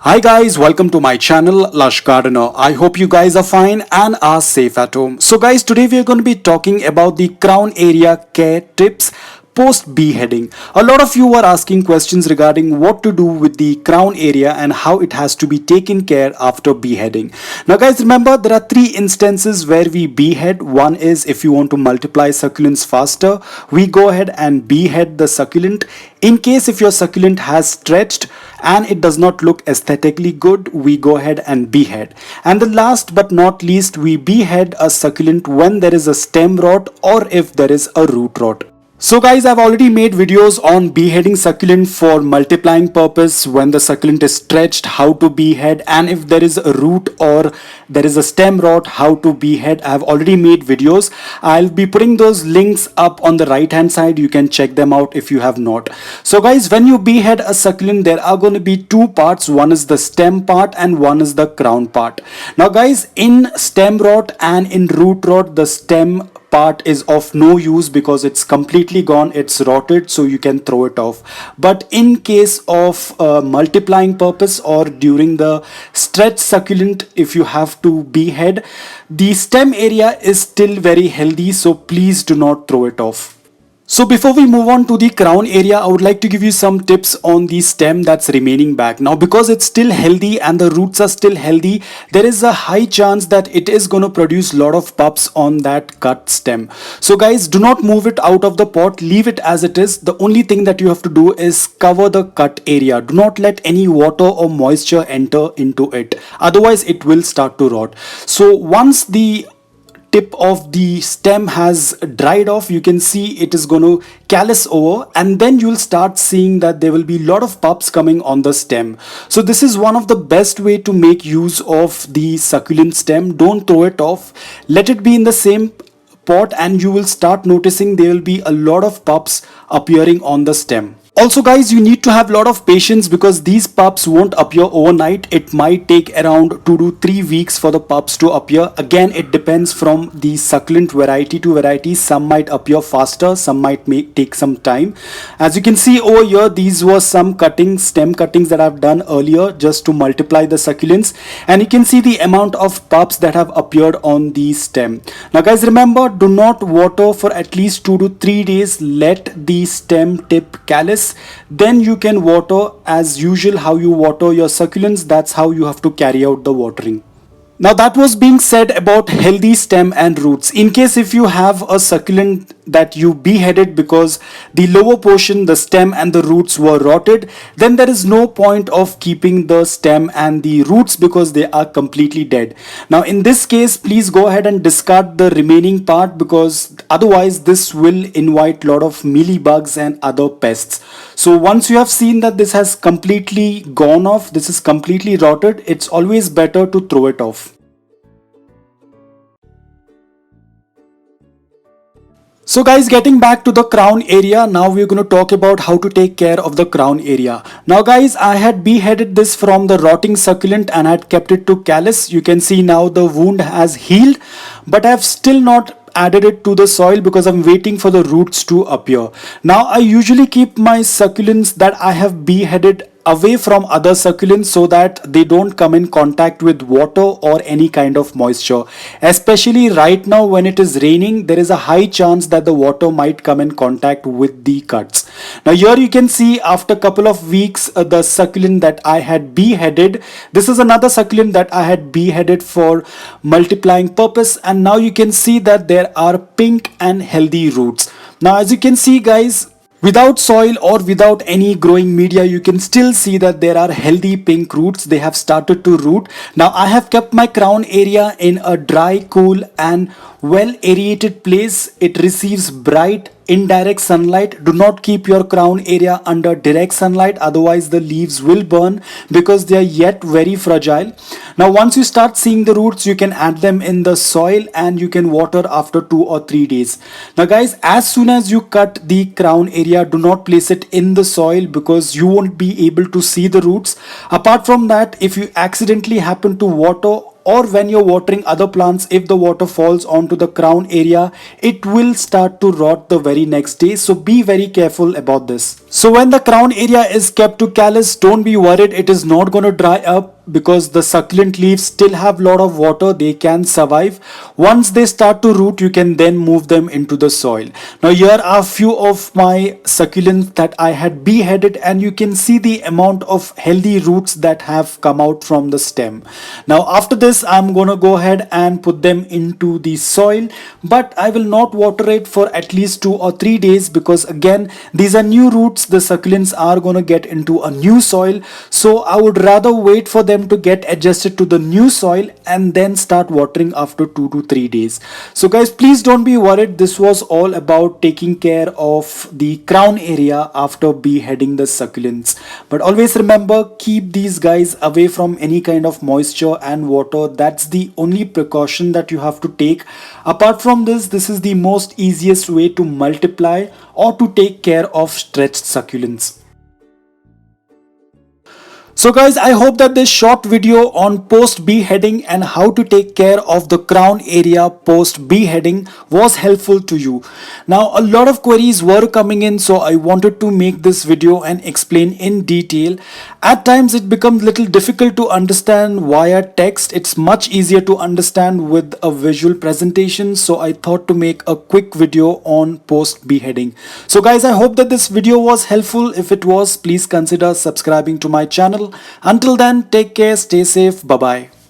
Hi guys, welcome to my channel Lush Gardener. I hope you guys are fine and are safe at home. So guys, today we are going to be talking about the crown area care tips post beheading. A lot of you were asking questions regarding what to do with the crown area and how it has to be taken care after beheading. Now guys, remember there are three instances where we behead. One is if you want to multiply succulents faster, we go ahead and behead the succulent. In case if your succulent has stretched and it does not look aesthetically good, we go ahead and behead. And the last but not least, we behead a succulent when there is a stem rot or if there is a root rot. So guys, I've already made videos on beheading succulent for multiplying purpose, when the succulent is stretched, how to behead, and if there is a root or there is a stem rot, how to behead. I've already made videos. I'll be putting those links up on the right hand side. You can check them out if you have not. So guys, when you behead a succulent, there are going to be two parts. One is the stem part and one is the crown part. Now guys, in stem rot and in root rot, the stem part is of no use because it's completely gone, it's rotted, so you can throw it off. But in case of multiplying purpose or during the stretch succulent, if you have to behead, the stem area is still very healthy, so please do not throw it off. So before we move on to the crown area, I would like to give you some tips on the stem that's remaining back. Now because it's still healthy and the roots are still healthy, there is a high chance that it is going to produce a lot of pups on that cut stem. So guys, do not move it out of the pot, leave it as it is. The only thing that you have to do is cover the cut area. Do not let any water or moisture enter into it, otherwise it will start to rot. So once the tip of the stem has dried off, you can see it is going to callus over, and then you'll start seeing that there will be a lot of pups coming on the stem. So this is one of the best way to make use of the succulent stem. Don't throw it off, let it be in the same pot, and you will start noticing there will be a lot of pups appearing on the stem. Also guys, you need to have a lot of patience because these pups won't appear overnight. It might take around 2 to 3 weeks for the pups to appear. Again, it depends from the succulent variety to variety. Some might appear faster, some might take some time. As you can see over here, these were some stem cuttings that I've done earlier just to multiply the succulents, and you can see the amount of pups that have appeared on the stem. Now guys, remember, do not water for at least 2 to 3 days. Let the stem tip callus, then you can water as usual. How you water your succulents, that's how you have to carry out the watering. Now that was being said about healthy stem and roots. In case if you have a succulent that you beheaded because the lower portion, the stem and the roots were rotted, then there is no point of keeping the stem and the roots because they are completely dead. Now in this case, please go ahead and discard the remaining part because otherwise this will invite a lot of mealybugs and other pests. So once you have seen that this has completely gone off, this is completely rotted, it's always better to throw it off. So guys, getting back to the crown area, now we're going to talk about how to take care of the crown area. Now guys, I had beheaded this from the rotting succulent and had kept it to callus. You can see now the wound has healed, but I have still not added it to the soil because I'm waiting for the roots to appear. Now I usually keep my succulents that I have beheaded away from other succulents so that they don't come in contact with water or any kind of moisture. Especially right now when it is raining, there is a high chance that the water might come in contact with the cuts. Now here you can see after a couple of weeks the succulent that I had beheaded. This is another succulent that I had beheaded for multiplying purpose, and now you can see that there are pink and healthy roots. Now as you can see guys, without soil or without any growing media, you can still see that there are healthy pink roots. They have started to root. Now I have kept my crown area in a dry, cool and well aerated place. It receives bright indirect sunlight. Do not keep your crown area under direct sunlight, otherwise the leaves will burn because they are yet very fragile. Now once you start seeing the roots, you can add them in the soil and you can water after 2 or 3 days. Now guys, as soon as you cut the crown area, do not place it in the soil because you won't be able to see the roots. Apart from that, if you accidentally happen to water or when you're watering other plants, if the water falls onto the crown area, it will start to rot the very next day. So be very careful about this. So when the crown area is kept to callus, don't be worried, it is not going to dry up because the succulent leaves still have a lot of water, they can survive. Once they start to root, you can then move them into the soil. Now here are few of my succulents that I had beheaded, and you can see the amount of healthy roots that have come out from the stem. Now after this, I'm gonna go ahead and put them into the soil, but I will not water it for at least 2 or 3 days because again these are new roots, the succulents are gonna get into a new soil. So I would rather wait for them to get adjusted to the new soil and then start watering after 2 to 3 days. So guys, please don't be worried, this was all about taking care of the crown area after beheading the succulents. But always remember, keep these guys away from any kind of moisture and water. That's the only precaution that you have to take. Apart from this, this is the most easiest way to multiply or to take care of stretched succulents. So guys, I hope that this short video on post beheading and how to take care of the crown area post beheading was helpful to you. Now a lot of queries were coming in, so I wanted to make this video and explain in detail. At times it becomes little difficult to understand via text. It's much easier to understand with a visual presentation, so I thought to make a quick video on post beheading. So guys, I hope that this video was helpful. If it was, please consider subscribing to my channel. Until then, take care, stay safe, bye bye.